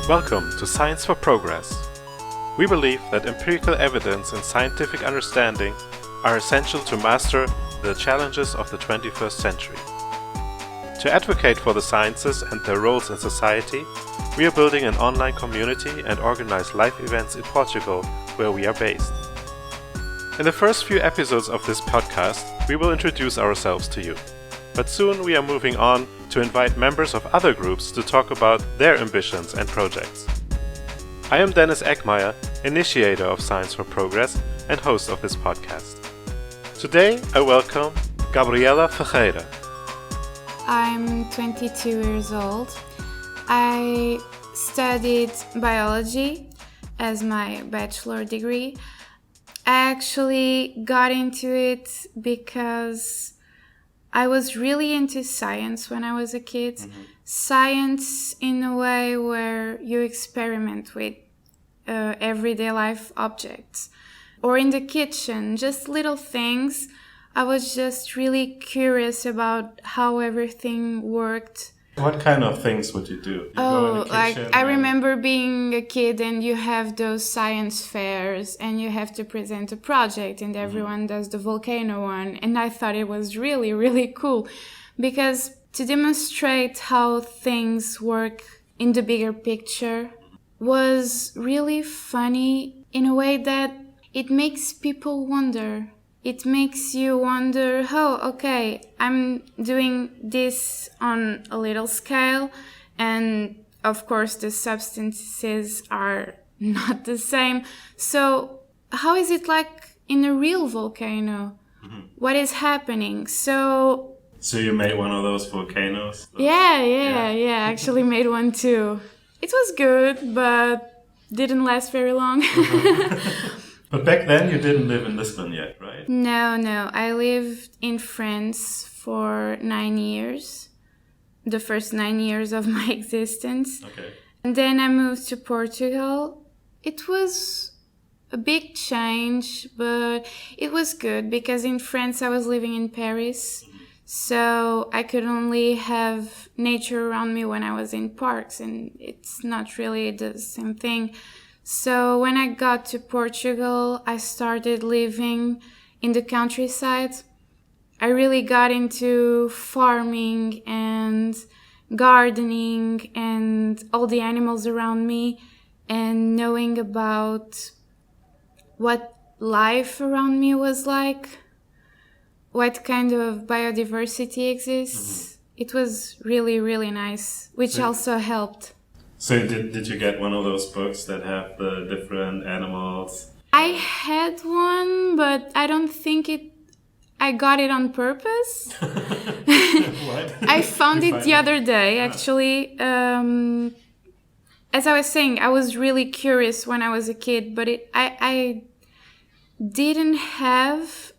Welcome to Science for Progress. We believe that empirical evidence and scientific understanding are essential to master the challenges of the 21st century. To advocate for the sciences and their roles in society, we are building an online community and organize live events in Portugal, where we are based. In the first few episodes of this podcast, we will introduce ourselves to you. But soon we are moving on to invite members of other groups to talk about their ambitions and projects. I am Dennis Eckmeyer, initiator of Science for Progress and host of this podcast. Today I welcome Gabriella Ferreira. I'm 22 years old. I studied biology as my bachelor degree. I actually got into it because I was really into science when I was a kid. Science in a way where you experiment with everyday life objects. Or in the kitchen, just little things. I was just really curious about how everything worked. What kind of things would you do? I remember being a kid and you have those science fairs and you have to present a project and everyone does the volcano one. And I thought it was really, really cool because to demonstrate how things work in the bigger picture was really funny in a way that it makes people wonder. It makes you wonder, I'm doing this on a little scale, and of course the substances are not the same. So how is it like in a real volcano? What is happening? So you made one of those volcanoes? I actually made one too. It was good, but didn't last very long. But back then you didn't live in Lisbon yet, right? No. I lived in France for 9 years. The first 9 years of my existence. Okay. And then I moved to Portugal. It was a big change, but it was good because in France I was living in Paris. So I could only have nature around me when I was in parks, and it's not really the same thing. So when I got to Portugal, I started living in the countryside. I really got into farming and gardening and all the animals around me and knowing about what life around me was like, what kind of biodiversity exists. It was really, really nice, which also helped. So did you get one of those books that have the different animals? I had one, but I don't think I got it on purpose. What? I found it the other day, actually. As I was saying, I was really curious when I was a kid, but I didn't have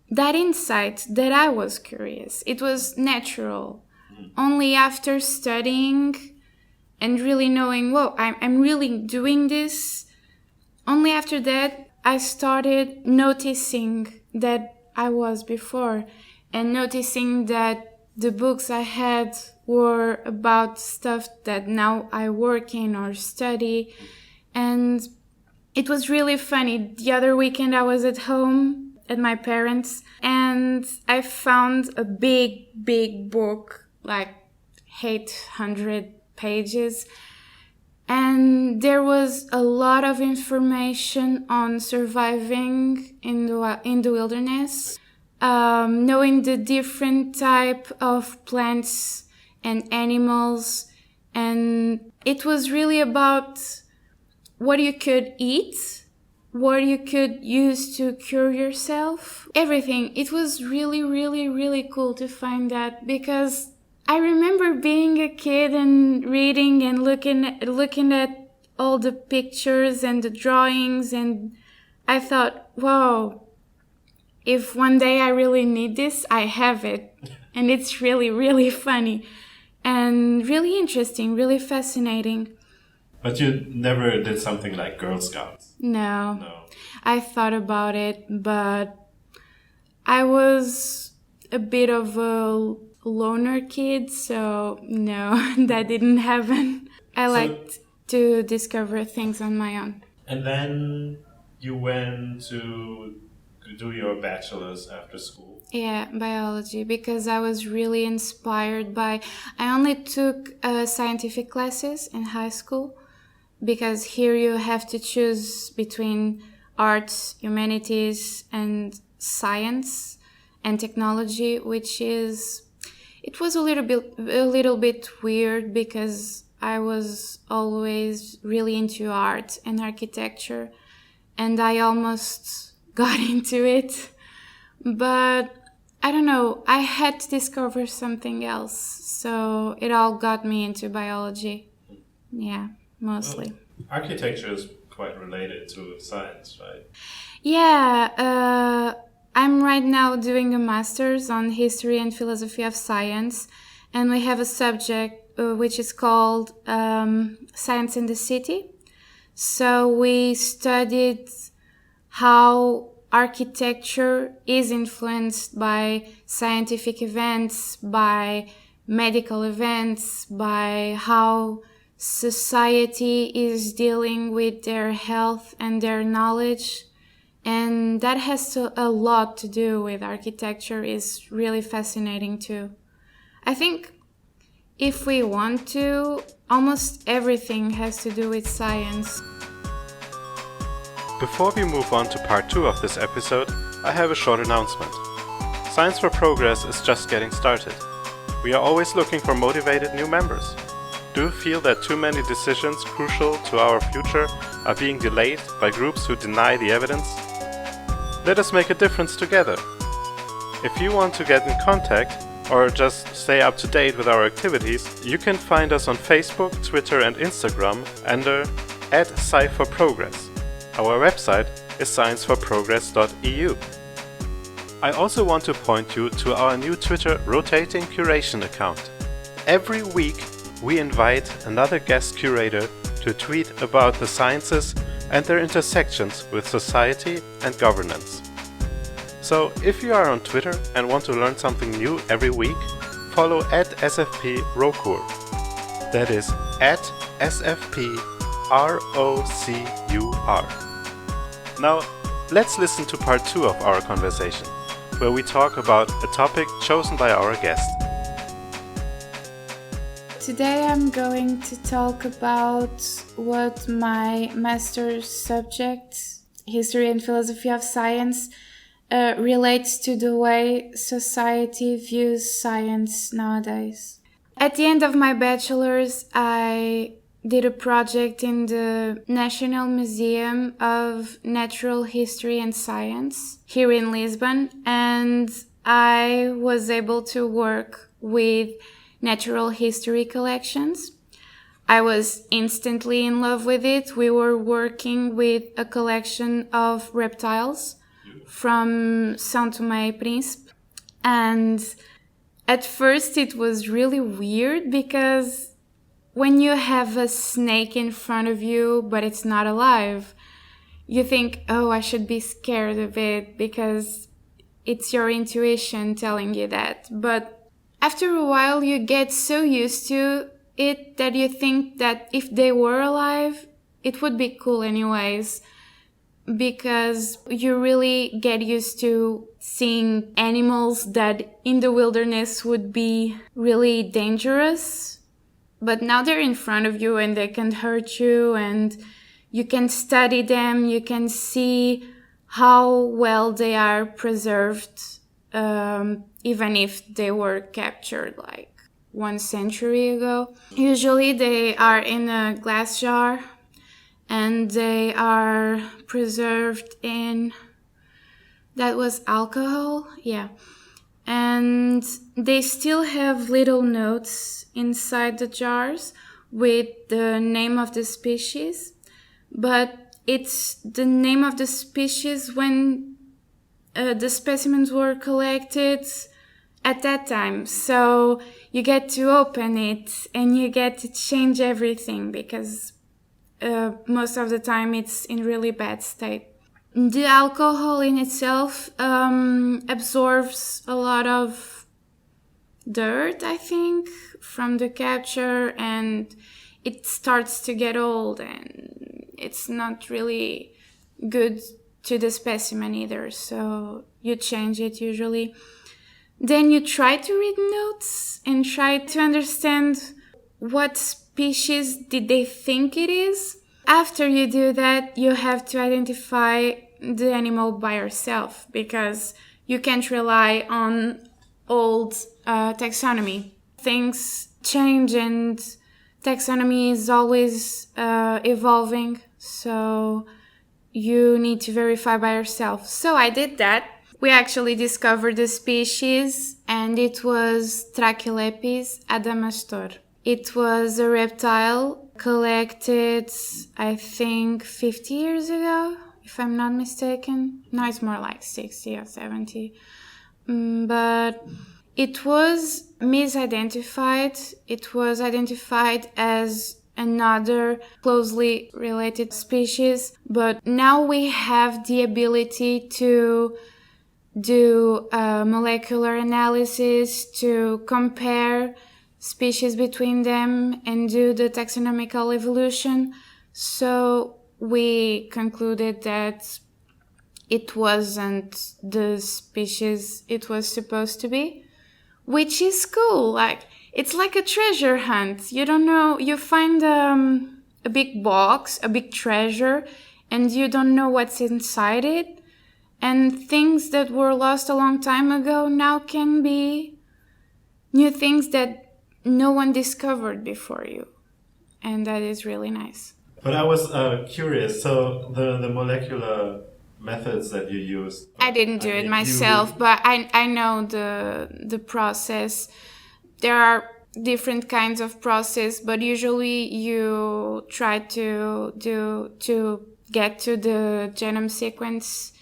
that insight that I was curious. It was natural. Only after studying and really knowing, I'm really doing this, only after that I started noticing that I was before and noticing that the books I had were about stuff that now I work in or study. And it was really funny. The other weekend I was at home at my parents' and I found a big book, like 800 pages, and there was a lot of information on surviving in the wilderness, knowing the different type of plants and animals, and it was really about what you could eat, what you could use to cure yourself, everything. It was really, really, really cool to find that because I remember being a kid and reading and looking at all the pictures and the drawings, and I thought, wow, if one day I really need this, I have it. And it's really, really funny and really interesting, really fascinating. But you never did something like Girl Scouts? No. I thought about it, but I was a bit of a loner kid, so no, that didn't happen. I liked to discover things on my own. And then you went to do your bachelor's after school. Yeah, biology, because I was really inspired by... I only took scientific classes in high school, because here you have to choose between arts, humanities, and science and technology, which is... It was a little bit weird, because I was always really into art and architecture, and I almost got into it. But I don't know, I had to discover something else, so it all got me into biology. Yeah, mostly. Well, architecture is quite related to science, right? Yeah, I'm right now doing a master's on history and philosophy of science, and we have a subject which is called Science in the City. So we studied how architecture is influenced by scientific events, by medical events, by how society is dealing with their health and their knowledge. And that has a lot to do with architecture. Is really fascinating too. I think if we want to, almost everything has to do with science. Before we move on to part 2 of this episode, I have a short announcement. Science for Progress is just getting started. We are always looking for motivated new members. Do you feel that too many decisions crucial to our future are being delayed by groups who deny the evidence? Let us make a difference together. If you want to get in contact or just stay up to date with our activities, you can find us on Facebook, Twitter and Instagram under @SciForProgress. Our website is scienceforprogress.eu. I also want to point you to our new Twitter rotating curation account. Every week we invite another guest curator to tweet about the sciences and their intersections with society and governance. So if you are on Twitter and want to learn something new every week, follow @SFPRokur. That is @SFPROCUR. Now, let's listen to part 2 of our conversation, where we talk about a topic chosen by our guest. Today I'm going to talk about what my master's subject, History and Philosophy of Science, relates to the way society views science nowadays. At the end of my bachelor's, I did a project in the National Museum of Natural History and Science here in Lisbon, and I was able to work with natural history collections. I was instantly in love with it. We were working with a collection of reptiles from São Tomé e Príncipe, and at first it was really weird because when you have a snake in front of you but it's not alive, you think, oh, I should be scared of it because it's your intuition telling you that. But after a while you get so used to it that you think that if they were alive, it would be cool anyways, because you really get used to seeing animals that in the wilderness would be really dangerous, but now they're in front of you and they can hurt you, and you can study them, you can see how well they are preserved, even if they were captured like 1 century ago. Usually they are in a glass jar and they are preserved in, that was alcohol, yeah. And they still have little notes inside the jars with the name of the species, but it's the name of the species when the specimens were collected at that time. So you get to open it and you get to change everything because most of the time it's in really bad state. The alcohol in itself absorbs a lot of dirt, I think, from the capture, and it starts to get old and it's not really good to the specimen either, so you change it usually. Then you try to read notes and try to understand what species did they think it is. After you do that, you have to identify the animal by yourself because you can't rely on old taxonomy. Things change and taxonomy is always evolving, so you need to verify by yourself. So I did that. We actually discovered the species, and it was Trachelepis adamastor. It was a reptile collected, I think, 50 years ago, if I'm not mistaken. No, it's more like 60 or 70. But it was misidentified. It was identified as another closely related species. But now we have the ability to do molecular analysis, to compare species between them and do the taxonomical evolution. So we concluded that it wasn't the species it was supposed to be, which is cool. Like, it's like a treasure hunt. You don't know, you find a big box, a big treasure, and you don't know what's inside it. And things that were lost a long time ago now can be new things that no one discovered before you. And that is really nice. But I was curious, so the molecular methods that you used... I didn't do it myself, but I know the process. There are different kinds of process, but usually you try to get to the genome sequence.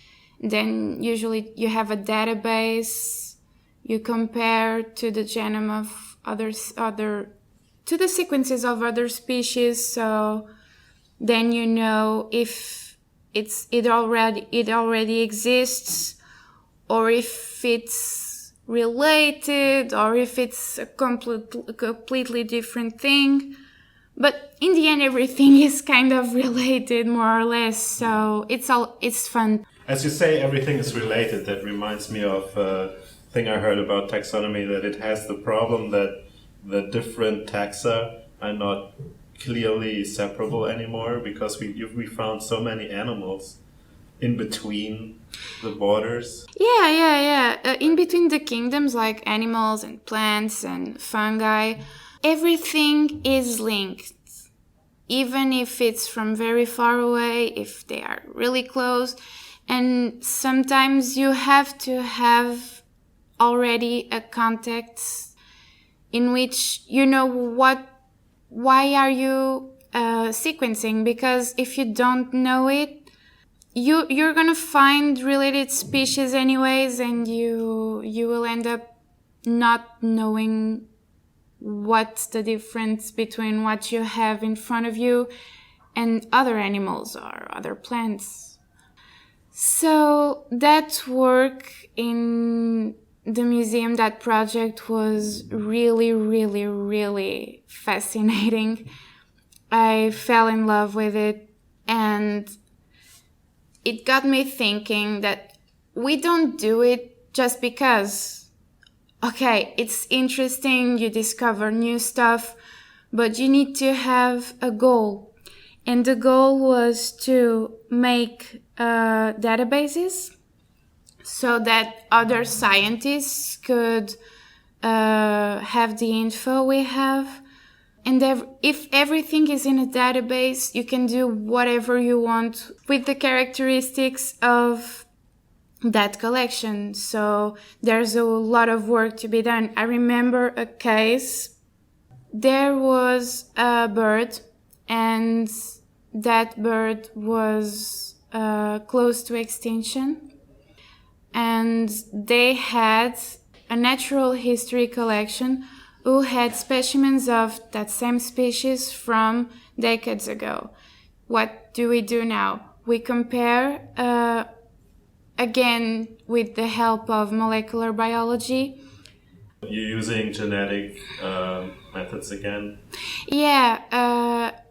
Then usually you have a database, you compare to the genome of to the sequences of other species, so then you know if it already exists, or if it's related, or if it's a completely different thing. But in the end, everything is kind of related, more or less, so it's fun. As you say, everything is related. That reminds me of a thing I heard about taxonomy, that it has the problem that the different taxa are not clearly separable anymore because we found so many animals in between the borders. Yeah. In between the kingdoms, like animals and plants and fungi, everything is linked. Even if it's from very far away, if they are really close. And sometimes you have to have already a context in which you know why are you sequencing, because if you don't know it, you're gonna find related species anyways, and you will end up not knowing what's the difference between what you have in front of you and other animals or other plants. So that work in the museum, that project was really, really, really fascinating. I fell in love with it, and it got me thinking that we don't do it just because. Okay, it's interesting, you discover new stuff, but you need to have a goal. And the goal was to make databases so that other scientists could have the info we have. And if everything is in a database, you can do whatever you want with the characteristics of that collection. So there's a lot of work to be done. I remember a case. There was a bird, and that bird was close to extinction. And they had a natural history collection who had specimens of that same species from decades ago. What do we do now? We compare, again, with the help of molecular biology. You're using genetic methods again? Yeah,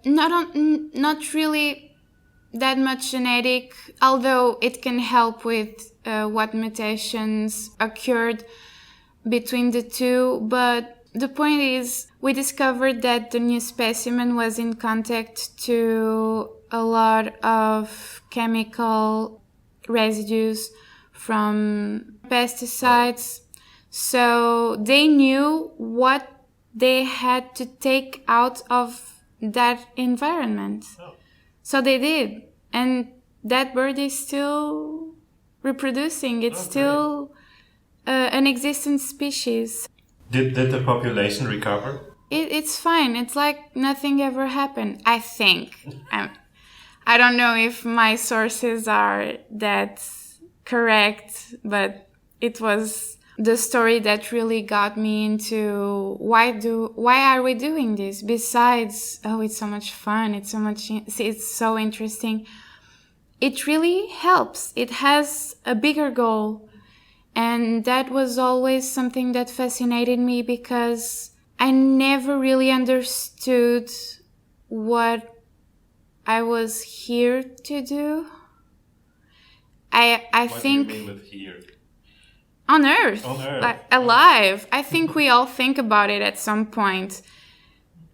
not really that much genetic, although it can help with what mutations occurred between the two. But the point is, we discovered that the new specimen was in contact to a lot of chemical residues from pesticides. So they knew what they had to take out of that environment. Oh. So they did. And that bird is still reproducing. It's still an existent species. Did the population recover? It's fine. It's like nothing ever happened, I think. I don't know if my sources are that correct, but it was the story that really got me into why are we doing this? Besides, it's so much fun, it's so interesting. It really helps. It has a bigger goal. And that was always something that fascinated me, because I never really understood what I was here to do. I think. What do you mean with here? On Earth. Like, alive. I think we all think about it at some point.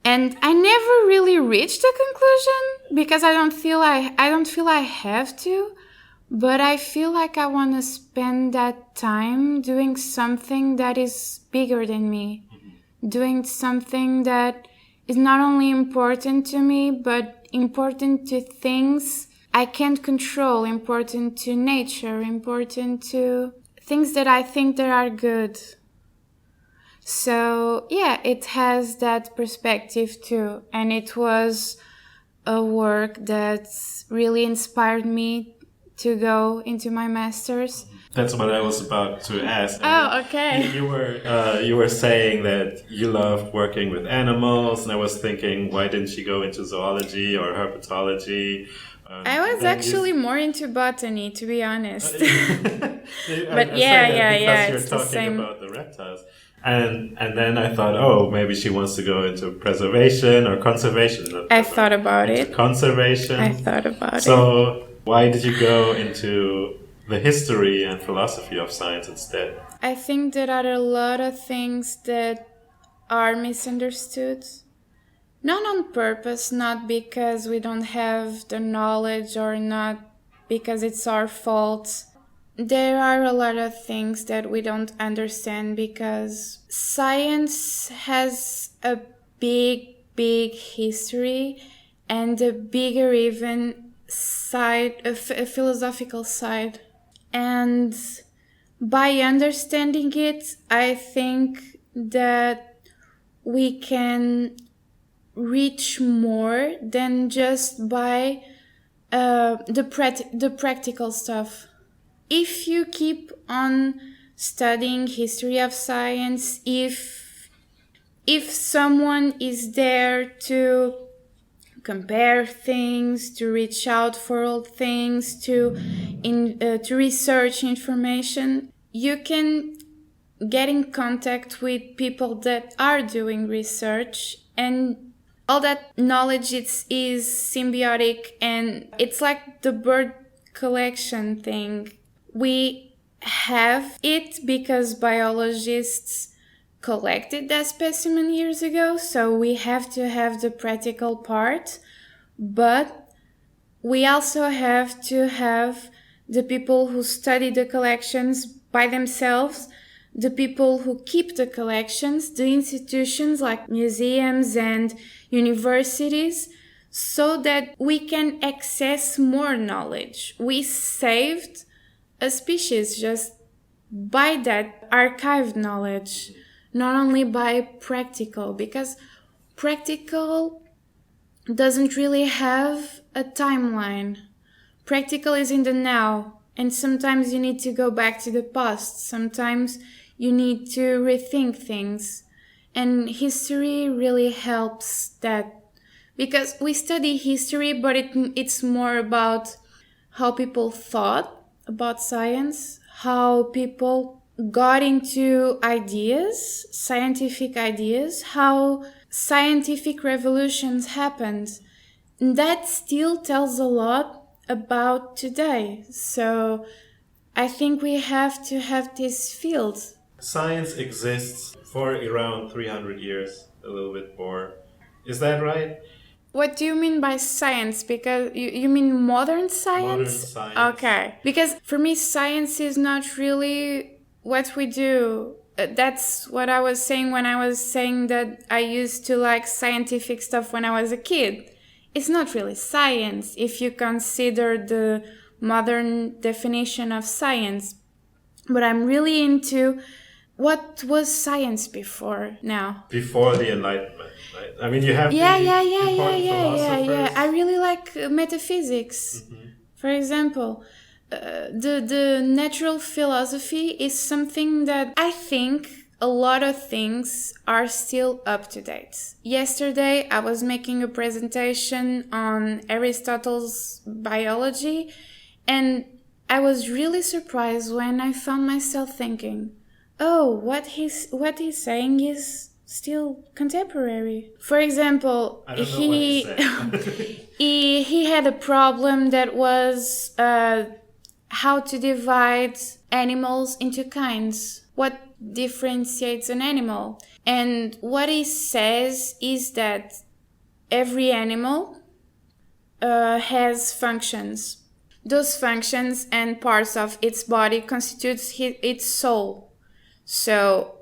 And I never really reached a conclusion, because I don't feel I have to. But I feel like I want to spend that time doing something that is bigger than me. Doing something that is not only important to me, but important to things I can't control, important to nature, important to things that I think that are good. So, yeah, it has that perspective too. And it was a work that really inspired me to go into my master's. That's what I was about to ask. Okay. You were saying that you loved working with animals, and I was thinking, why didn't you go into zoology or herpetology? I was actually more into botany, to be honest. But yeah, you're it's talking the same. about the reptiles. And then I thought, maybe she wants to go into preservation or conservation. I thought about it. Conservation. I thought about it. So why did you go into the history and philosophy of science instead? I think there are a lot of things that are misunderstood. Not on purpose, not because we don't have the knowledge or not because it's our fault. There are a lot of things that we don't understand because science has a big history and a bigger even side, a philosophical side. And by understanding it, I think that we can reach more than just by the practical stuff. If you keep on studying history of science, if someone is there to compare things, to reach out for old things, to research information, you can get in contact with people that are doing research, and all that knowledge is symbiotic, and it's like the bird collection thing. We have it because biologists collected that specimen years ago, so we have to have the practical part, but we also have to have the people who study the collections by themselves, the people who keep the collections, the institutions like museums and universities, so that we can access more knowledge. We saved a species just by that archived knowledge, not only by practical, because practical doesn't really have a timeline. Practical is in the now, and sometimes you need to go back to the past. Sometimes you need to rethink things. And history really helps that, because we study history, but it's more about how people thought about science, how people got into ideas, scientific ideas, how scientific revolutions happened. And that still tells a lot about today. So I think we have to have this field. Science exists for around 300 years, a little bit more. Is that right? What do you mean by science? Because you mean modern science? Modern science. Okay. Because for me, science is not really what we do. That's what I was saying when I was saying that I used to like scientific stuff when I was a kid. It's not really science if you consider the modern definition of science. But I'm really into what was science before now. Before the Enlightenment, right? I mean, you have Yeah. philosophers. I really like metaphysics. For example, the natural philosophy is something that I think a lot of things are still up to date. Yesterday, I was making a presentation on Aristotle's biology, and I was really surprised when I found myself thinking, oh, what he's saying is still contemporary. For example, I don't know what he's saying. he had a problem that was how to divide animals into kinds. What differentiates an animal? And what he says is that every animal has functions. Those functions and parts of its body constitutes its soul. So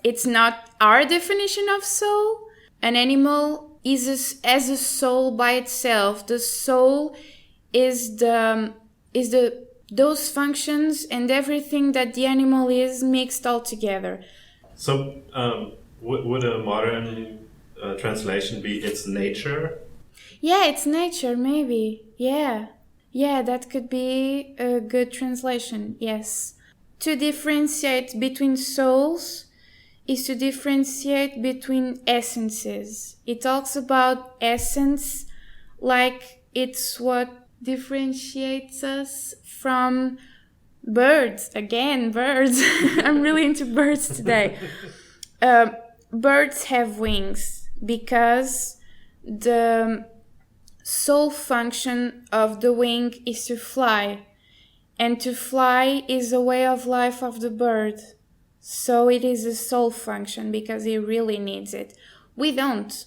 it's not our definition of soul. An animal is as a soul by itself. The soul is those functions and everything that the animal is mixed all together. So would a modern translation be its nature? Yeah, it's nature, maybe. Yeah, that could be a good translation, yes. To differentiate between souls is to differentiate between essences. It talks about essence like it's what differentiates us from birds. Again, birds. I'm really into birds today. Birds have wings because the sole function of the wing is to fly. And to fly is a way of life of the bird. So it is a sole function because it really needs it. We don't.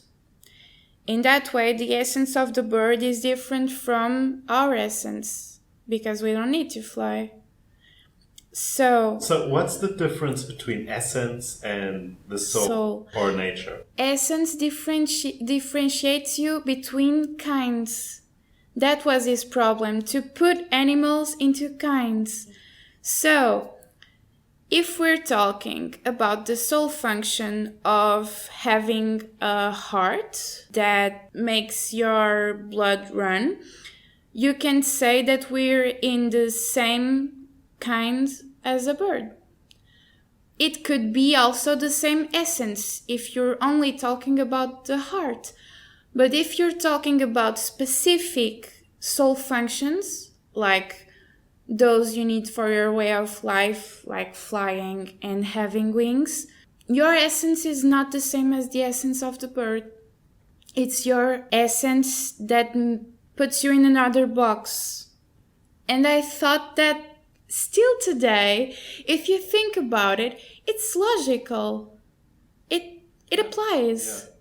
In that way, the essence of the bird is different from our essence because we don't need to fly. So what's the difference between essence and the soul or nature? Essence differentiates you between kinds. That was his problem, to put animals into kinds. So, if we're talking about the sole function of having a heart that makes your blood run, you can say that we're in the same kind as a bird. It could be also the same essence if you're only talking about the heart. But if you're talking about specific soul functions, like those you need for your way of life, like flying and having wings, your essence is not the same as the essence of the bird. It's your essence that puts you in another box. And I thought that still today, if you think about it, it's logical. It applies. Yeah.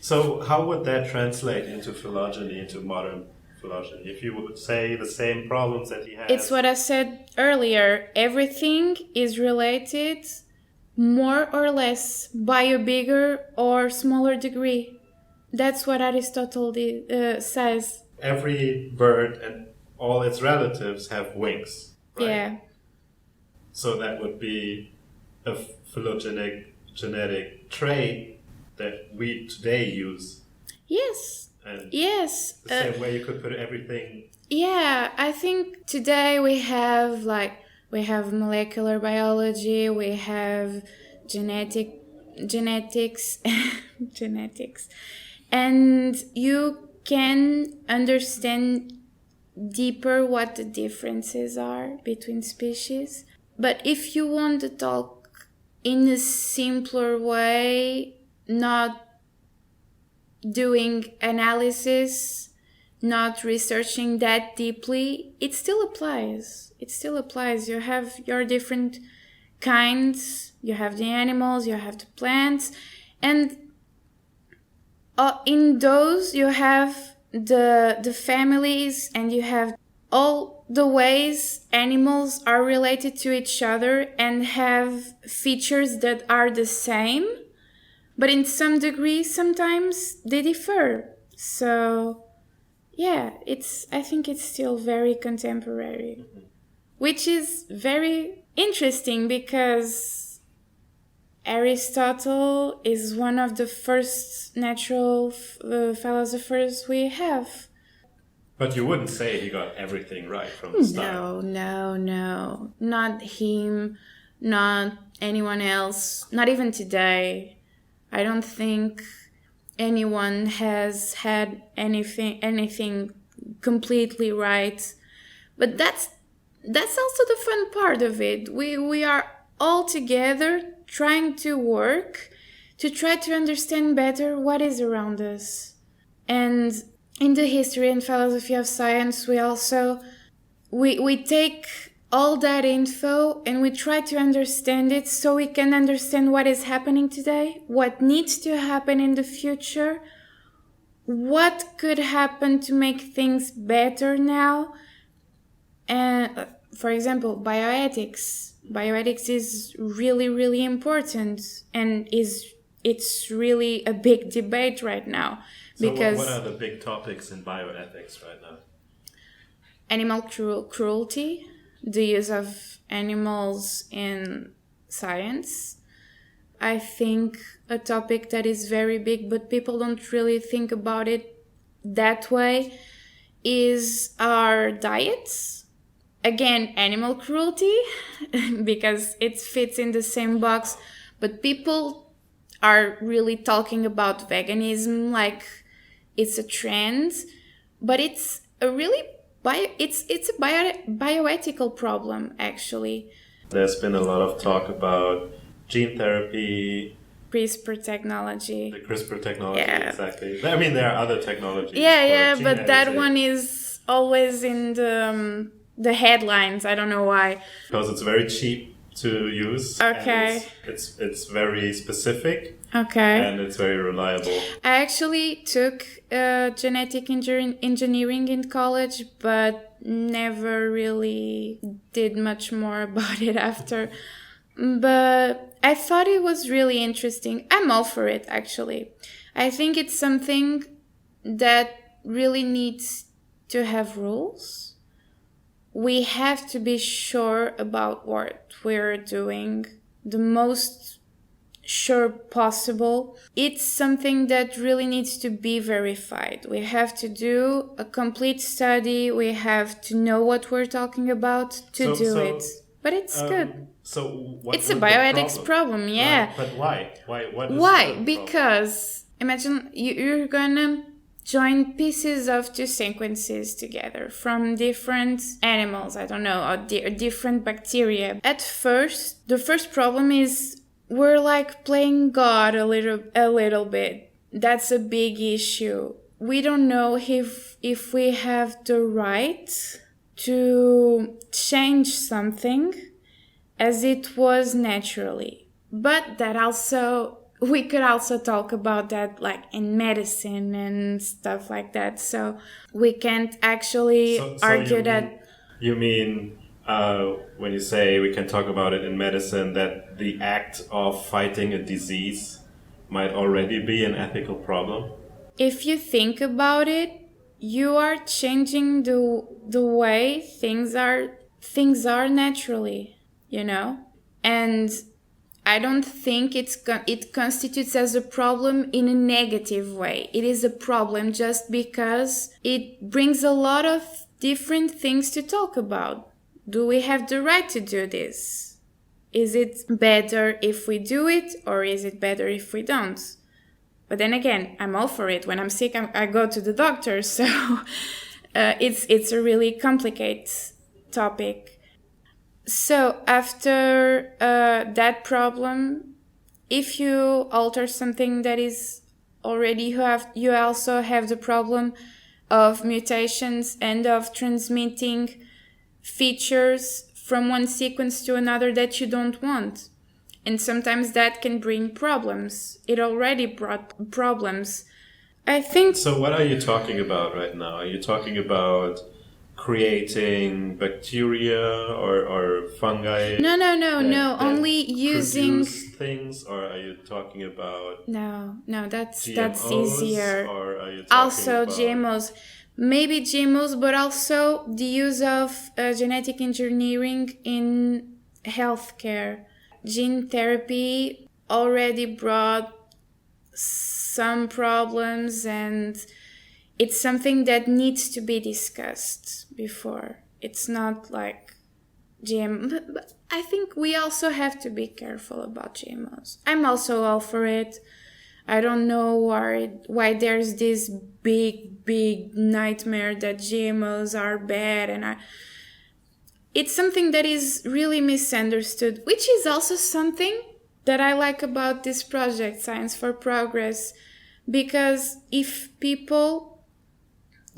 So how would that translate into phylogeny, into modern phylogeny? If you would say the same problems that he has. It's what I said earlier. Everything is related more or less by a bigger or smaller degree. That's what Aristotle says. Every bird and all its relatives have wings, right? Yeah. So that would be a phylogenetic genetic trait that we today use. Yes. And yes. The same way you could put everything. Yeah, I think today we have molecular biology, we have genetics, genetics, and you can understand deeper what the differences are between species. But if you want to talk in a simpler way, not doing analysis, not researching that deeply, it still applies. It still applies. You have your different kinds, you have the animals, you have the plants, and in those you have the families, and you have all the ways animals are related to each other and have features that are the same, but in some degree sometimes they differ. So yeah, I think it's still very contemporary, which is very interesting because Aristotle is one of the first natural philosophers we have. But you wouldn't say he got everything right from the start. No. Not him, not anyone else, not even today. I don't think anyone has had anything completely right. But that's also the fun part of it. We are all together trying to work to try to understand better what is around us. And in the history and philosophy of science, we also we take all that info and we try to understand it so we can understand what is happening today, what needs to happen in the future, what could happen to make things better now. And for example, bioethics. Bioethics is really, really important, and it's really a big debate right now. So because what are the big topics in bioethics right now? Animal cruelty, the use of animals in science. I think a topic that is very big, but people don't really think about it that way, is our diets. Again, animal cruelty, because it fits in the same box, but people are really talking about veganism like it's a trend, but it's a really bioethical problem, actually. There's been a lot of talk about gene therapy, CRISPR technology. the CRISPR technology, exactly. I mean, there are other technologies. Yeah, for but gene that editing. one is always in the headlines. I don't know why. Because it's very cheap to use. Okay. And it's very specific. Okay. And it's very reliable. I actually took genetic engineering in college, but never really did much more about it after. But I thought it was really interesting. I'm all for it, actually. I think it's something that really needs to have rules. We have to be sure about what we're doing, the most sure possible. It's something that really needs to be verified. We have to do a complete study. We have to know what we're talking about to do it. But it's good. So it's a bioethics problem, yeah. Right. But why? What is why? the Because imagine you're gonna join pieces of two sequences together from different animals, I don't know, or different bacteria. At first, the first problem is we're like playing God a little bit. That's a big issue. We don't know if we have the right to change something as it was naturally. But that also, we could also talk about that like in medicine and stuff like that. So we can't actually argue that. You mean when you say we can talk about it in medicine, that the act of fighting a disease might already be an ethical problem? If you think about it, you are changing the way things are naturally, you know? And I don't think it constitutes as a problem in a negative way. It is a problem just because it brings a lot of different things to talk about. Do we have the right to do this? Is it better if we do it, or is it better if we don't? But then again, I'm all for it. When I'm sick, I go to the doctor. So it's a really complicated topic. So after that problem, if you alter something that is already you also have the problem of mutations and of transmitting features from one sequence to another that you don't want. And sometimes that can bring problems. It already brought problems. I think... So what are you talking about right now? Are you talking about creating bacteria or fungi? No. Only using things, or are you talking about No, that's GMOs, easier. or are you talking Also about GMOs. Maybe GMOs, but also the use of genetic engineering in healthcare. Gene therapy already brought some problems, and it's something that needs to be discussed before. It's not like but I think we also have to be careful about GMOs. I'm also all for it. I don't know why there's this big nightmare that GMOs are bad, and it's something that is really misunderstood, which is also something that I like about this project, Science for Progress, because if people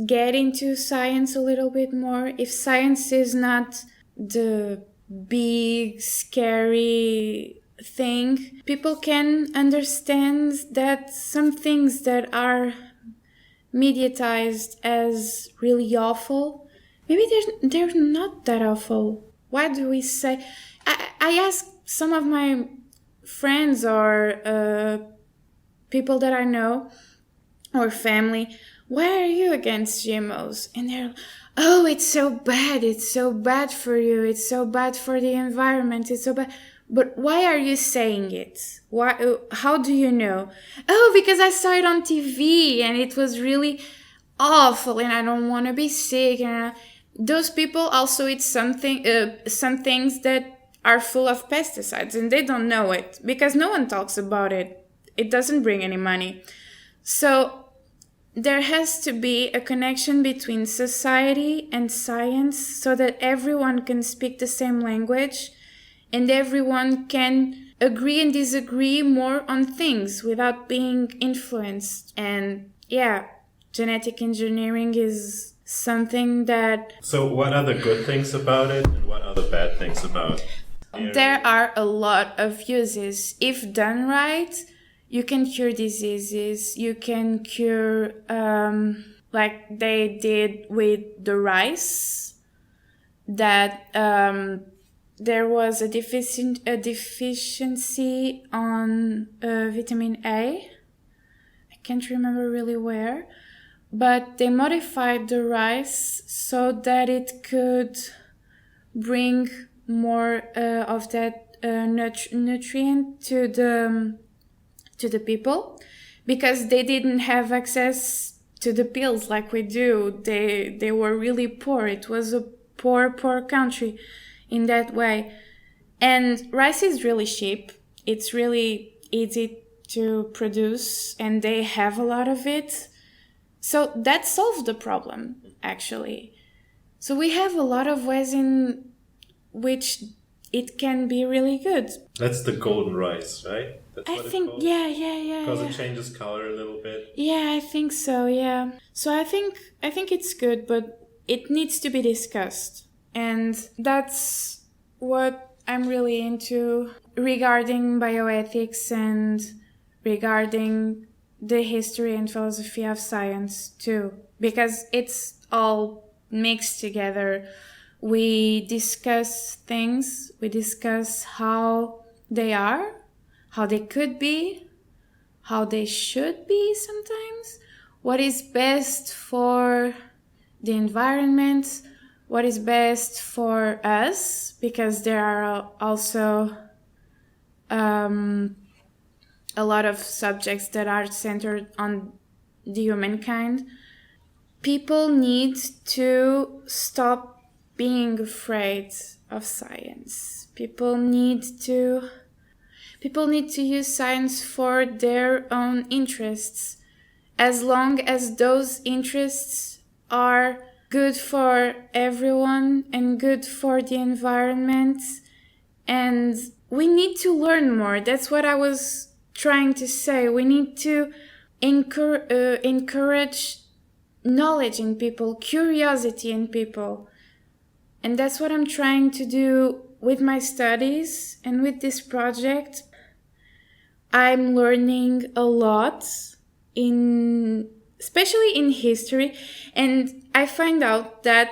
get into science a little bit more, if science is not the big, scary thing, people can understand that some things that are mediatized as really awful, maybe they're not that awful. Why do we say... I ask some of my friends or people that I know or family, why are you against GMOs? And they're, oh, it's so bad for you, it's so bad for the environment, it's so bad. But why are you saying it? Why? How do you know? Oh, because I saw it on TV and it was really awful and I don't want to be sick. And those people also eat some things that are full of pesticides and they don't know it because no one talks about it. It doesn't bring any money. So there has to be a connection between society and science so that everyone can speak the same language and everyone can agree and disagree more on things without being influenced. And yeah, genetic engineering is something that... So what are the good things about it and what are the bad things about it? There are a lot of uses. If done right, you can cure diseases, you can cure, like they did with the rice, that there was a deficiency on vitamin A. I can't remember really where, but they modified the rice so that it could bring more of that nutrient to the people, because they didn't have access to the pills like we do. They were really poor. It was a poor country in that way. And rice is really cheap. It's really easy to produce and they have a lot of it. So that solved the problem, actually. So we have a lot of ways in which it can be really good. That's the golden rice, right? That's what I think, called? yeah. Because it changes color a little bit. Yeah, I think so, yeah. So I think it's good, but it needs to be discussed. And that's what I'm really into regarding bioethics and regarding the history and philosophy of science too, because it's all mixed together. We discuss things, we discuss how they are, how they could be, how they should be sometimes, what is best for the environment, what is best for us, because there are also a lot of subjects that are centered on the humankind. People need to stop being afraid of science. People need to use science for their own interests, as long as those interests are good for everyone and good for the environment. And we need to learn more. That's what I was trying to say. We need to encourage knowledge in people, curiosity in people. And that's what I'm trying to do with my studies and with this project. I'm learning a lot, especially in history, and I find out that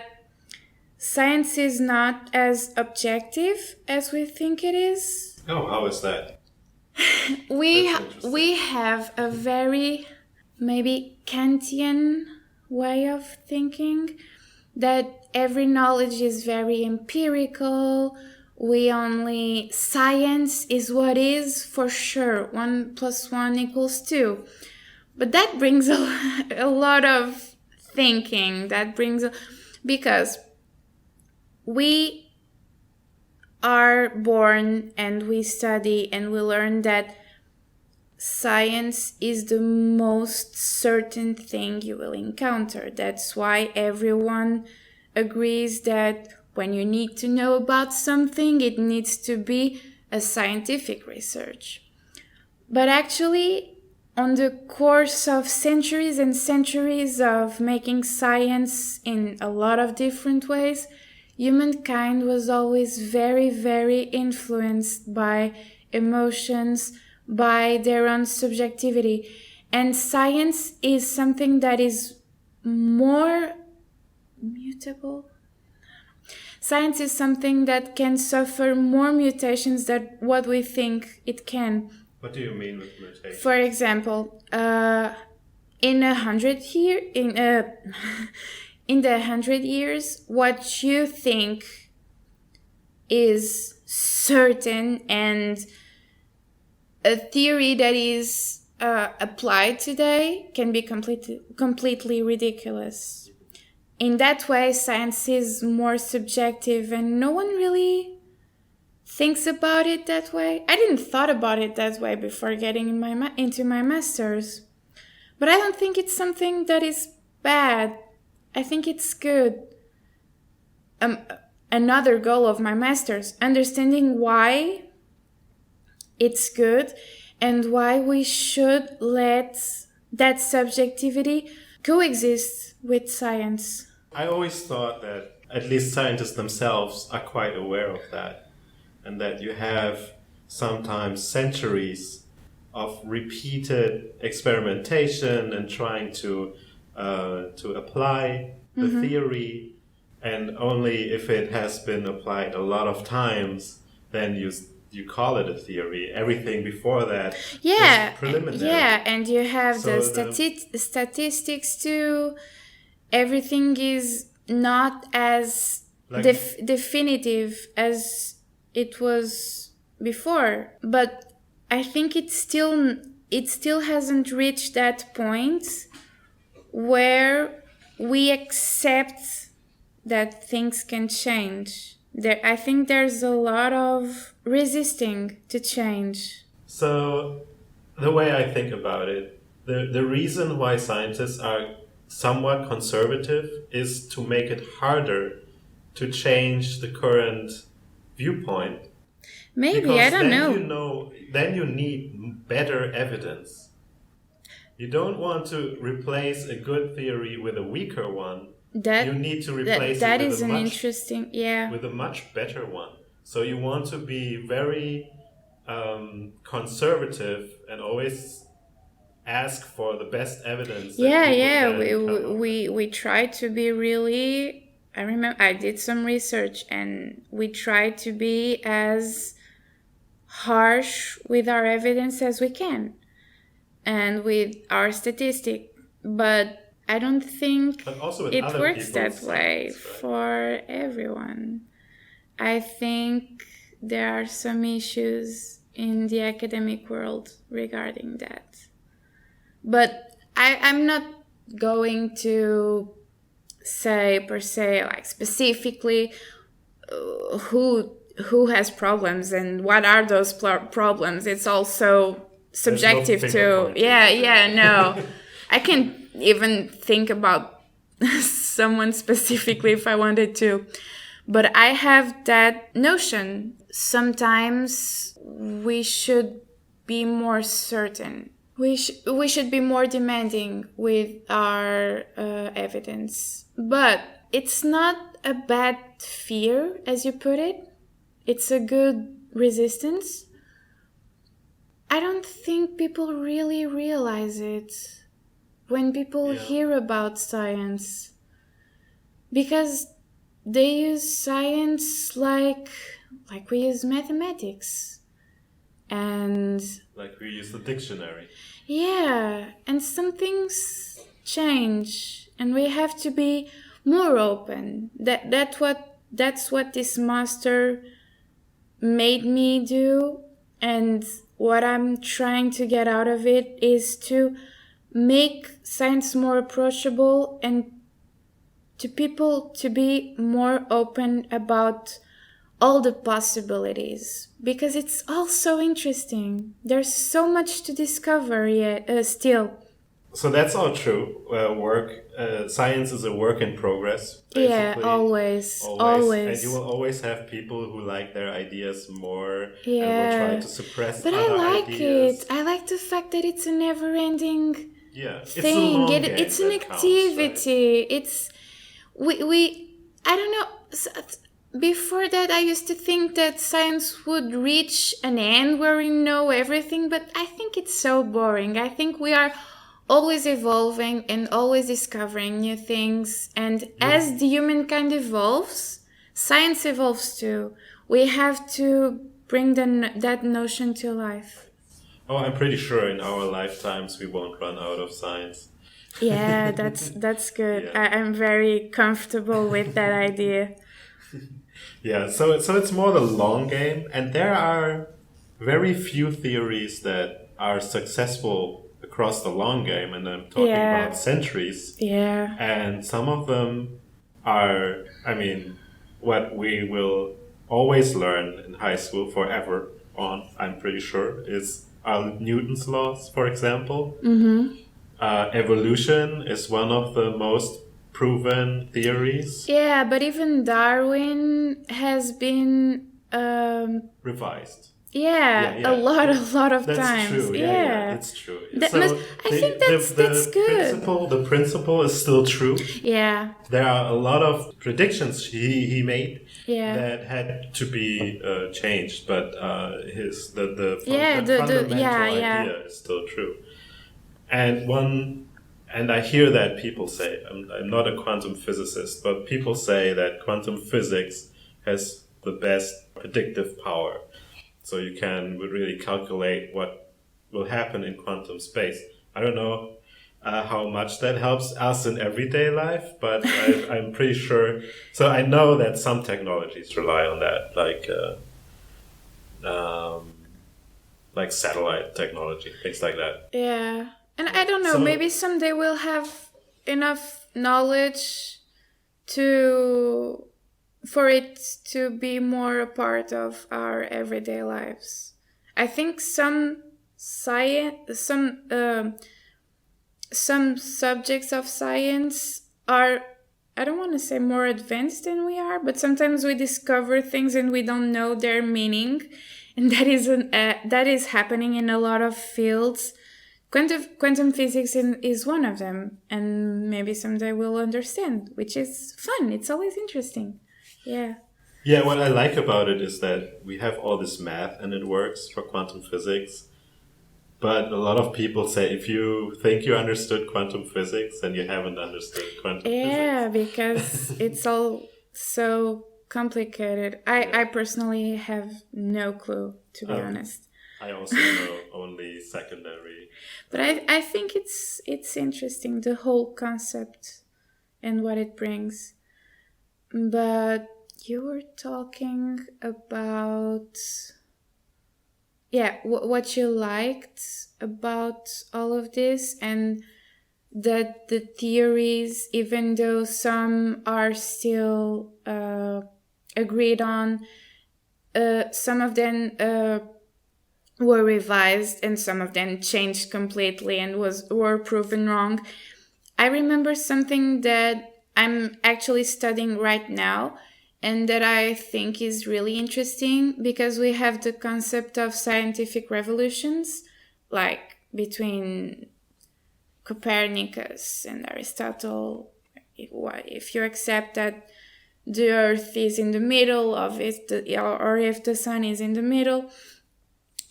science is not as objective as we think it is. Oh, how is that? We have a very maybe Kantian way of thinking, that every knowledge is very empirical. Science is what is for sure. 1 + 1 = 2. But that brings a lot of thinking. Because we are born and we study and we learn that science is the most certain thing you will encounter. That's why everyone agrees that when you need to know about something, it needs to be a scientific research. But actually, on the course of centuries and centuries of making science in a lot of different ways, humankind was always very, very influenced by emotions, by their own subjectivity. And science is something that is more mutable. Science is something that can suffer more mutations than what we think it can. What do you mean with mutation? For example, in the 100 years, what you think is certain and a theory that is applied today can be completely ridiculous. In that way, science is more subjective, and no one really thinks about it that way. I didn't thought about it that way before getting into my master's. But I don't think it's something that is bad. I think it's good. Another goal of my master's, understanding why it's good and why we should let that subjectivity coexist with science. I always thought that at least scientists themselves are quite aware of that, and that you have sometimes centuries of repeated experimentation and trying to apply the theory, and only if it has been applied a lot of times, then you call it a theory. Everything before that is preliminary. Yeah, and you have the statistics too. Everything is not as definitive as it was before. But I think it still hasn't reached that point where we accept that things can change. I think there's a lot of resisting to change. So the way I think about it, the reason why scientists are somewhat conservative is to make it harder to change the current viewpoint. Maybe, because I don't know. Then you need better evidence. You don't want to replace a good theory with a weaker one. You need to replace that it is an interesting, with a much better one. So you want to be very conservative and always ask for the best evidence. We try to be really. I remember I did some research, and we try to be as harsh with our evidence as we can, and with our statistic, but I don't think it works that way for everyone. I think there are some issues in the academic world regarding that. But I'm not going to say per se, like specifically who has problems and what are those problems. It's also subjective to. No. I can't even think about someone specifically if I wanted to. But I have that notion. Sometimes we should be more certain. we should be more demanding with our evidence. But it's not a bad fear, as you put it. It's a good resistance. I don't think people really realize it when people hear about science, because they use science like we use mathematics, and like we use the dictionary. Yeah, and some things change, and we have to be more open. That's what this master made me do, and what I'm trying to get out of it is to make science more approachable and to people to be more open about all the possibilities, because it's all so interesting. There's so much to discover yet still. So that's all true. Science is a work in progress. Basically. Yeah, always. And you will always have people who like their ideas more and will try to suppress but other I like ideas. it. I like the fact that it's a never-ending thing. It's an activity. Counts, right? I don't know. Before that, I used to think that science would reach an end where we know everything, but I think it's so boring. I think we are always evolving and always discovering new things. And as the humankind evolves, science evolves too. We have to bring that notion to life. Oh, I'm pretty sure in our lifetimes we won't run out of science. Yeah, that's good. Yeah. I'm very comfortable with that idea. Yeah, so it's more the long game, and there are very few theories that are successful across the long game, and I'm talking about centuries. Yeah. And some of them are, what we will always learn in high school forever on, I'm pretty sure, is Newton's laws, for example. Mm-hmm. Evolution is one of the most proven theories. Yeah, but even Darwin has been revised. Yeah, a lot of that's times. True. Yeah, that's true. I think that's good. The principle is still true. Yeah. There are a lot of predictions he made that had to be changed, but the fundamental idea is still true. And I hear that people say, I'm not a quantum physicist, but people say that quantum physics has the best predictive power. So you can really calculate what will happen in quantum space. I don't know how much that helps us in everyday life, but I'm pretty sure. So I know that some technologies rely on that, like satellite technology, things like that. Yeah. And I don't know, maybe someday we'll have enough knowledge for it to be more a part of our everyday lives. I think some subjects of science are, I don't want to say more advanced than we are, but sometimes we discover things and we don't know their meaning, and that is happening in a lot of fields. Quantum physics is one of them, and maybe someday we'll understand, which is fun. It's always interesting. Yeah. Yeah, what I like about it is that we have all this math and it works for quantum physics. But a lot of people say if you think you understood quantum physics, then you haven't understood quantum physics. Yeah, because it's all so complicated. I personally have no clue, to be honest. I also know only secondary. But I think it's interesting, the whole concept and what it brings. But you were talking about what you liked about all of this, and that the theories, even though some are still agreed on, some of them were revised and some of them changed completely and were proven wrong. I remember something that I'm actually studying right now and that I think is really interesting, because we have the concept of scientific revolutions, like between Copernicus and Aristotle, if you accept that the Earth is in the middle of it, or if the Sun is in the middle.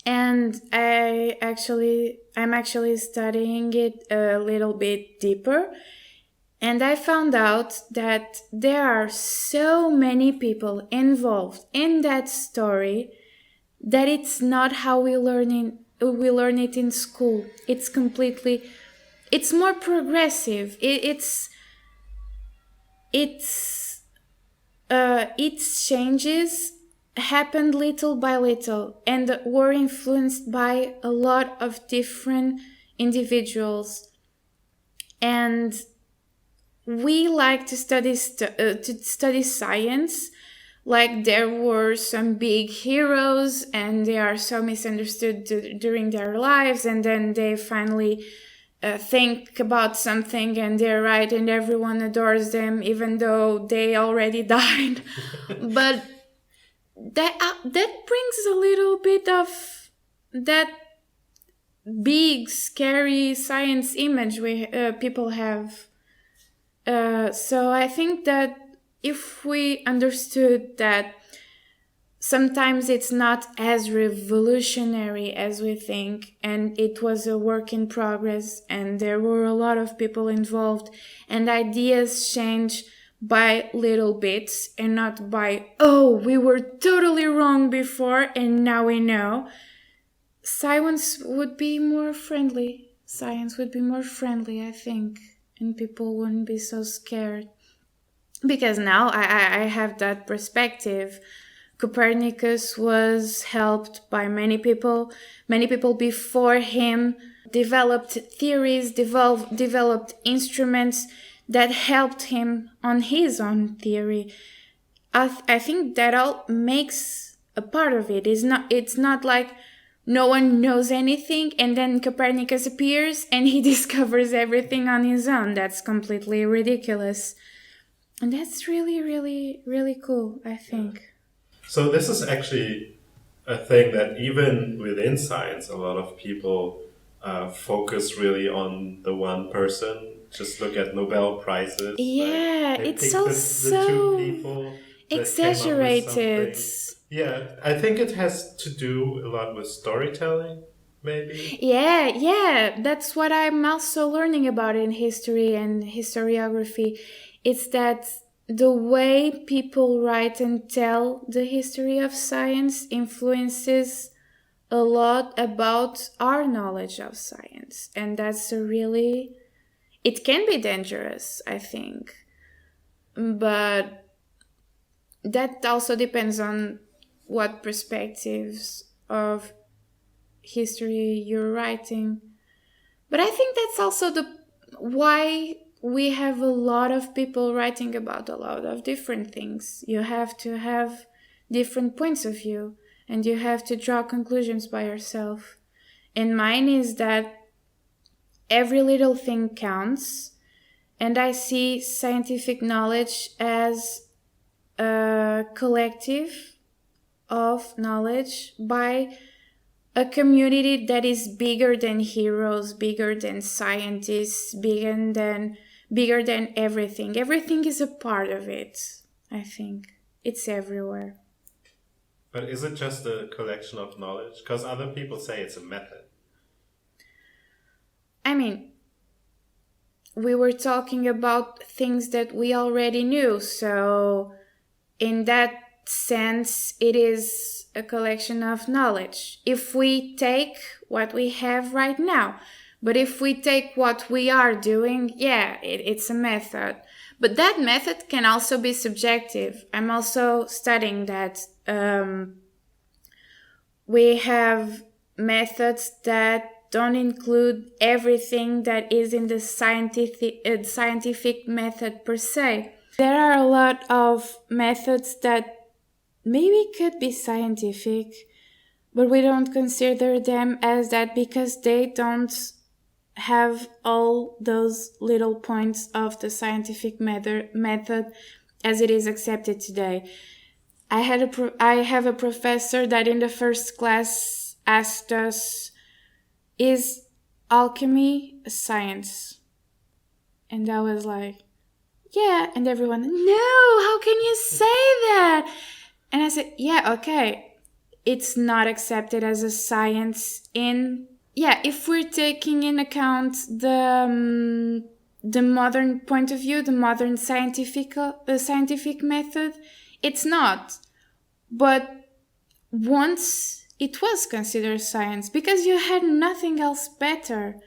And I'm actually studying it a little bit deeper, and I found out that there are so many people involved in that story that it's not how we learn it in school. It's more progressive. Its changes happened little by little and were influenced by a lot of different individuals. And we like to study science like there were some big heroes and they are so misunderstood during their lives, and then they finally think about something and they're right and everyone adores them even though they already died. But that brings a little bit of that big scary science image people have. So I think that if we understood that sometimes it's not as revolutionary as we think, and it was a work in progress, and there were a lot of people involved, and ideas change by little bits and not by, oh, we were totally wrong before and now we know, science would be more friendly. I think, and people wouldn't be so scared. Because now I have that perspective. Copernicus was helped by many people. Many people before him developed theories, developed instruments that helped him on his own theory. I think that all makes a part of it. It's not like no one knows anything and then Copernicus appears and he discovers everything on his own. That's completely ridiculous. And that's really, really, really cool, I think. So this is actually a thing that even within science, a lot of people focus really on the one person. Just look at Nobel Prizes. Yeah, it's all the two people exaggerated. Yeah, I think it has to do a lot with storytelling, maybe. Yeah, that's what I'm also learning about in history and historiography. It's that the way people write and tell the history of science influences a lot about our knowledge of science. And that's it can be dangerous, I think. But that also depends on what perspectives of history you're writing. But I think that's also why we have a lot of people writing about a lot of different things. You have to have different points of view and you have to draw conclusions by yourself. And mine is that every little thing counts, and I see scientific knowledge as a collective of knowledge by a community that is bigger than heroes, bigger than scientists, bigger than everything. Everything is a part of it, I think. It's everywhere. But is it just a collection of knowledge? Because other people say it's a method. I mean, we were talking about things that we already knew, so in that sense, it is a collection of knowledge. If we take what we have right now, but if we take what we are doing, it's a method. But that method can also be subjective. I'm also studying that. We have methods that don't include everything that is in the scientific method per se. There are a lot of methods that maybe could be scientific, but we don't consider them as that because they don't have all those little points of the scientific method as it is accepted today. I have a professor that in the first class asked us, is alchemy a science? And I was like, yeah. And everyone, no, how can you say that? And I said, yeah, okay. It's not accepted as a science if we're taking in account the modern point of view, the modern scientific method, it's not. But once it was considered science because you had nothing else better.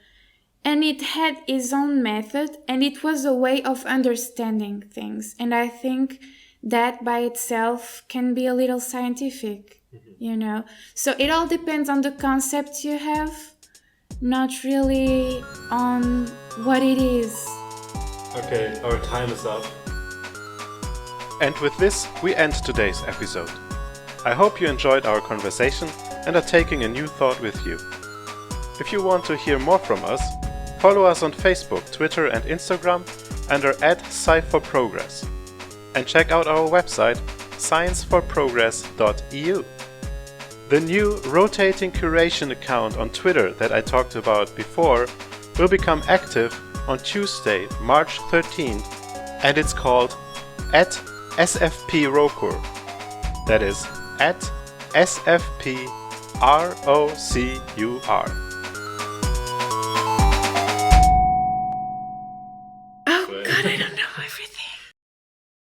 And it had its own method, and it was a way of understanding things. And I think that by itself can be a little scientific, So it all depends on the concept you have, not really on what it is. Okay, our time is up. And with this, we end today's episode. I hope you enjoyed our conversation and are taking a new thought with you. If you want to hear more from us, follow us on Facebook, Twitter and Instagram under @Sci4Progress. And check out our website scienceforprogress.eu. The new rotating curation account on Twitter that I talked about before will become active on Tuesday, March 13th, and it's called @SFPRokur. That is @SFPROCUR.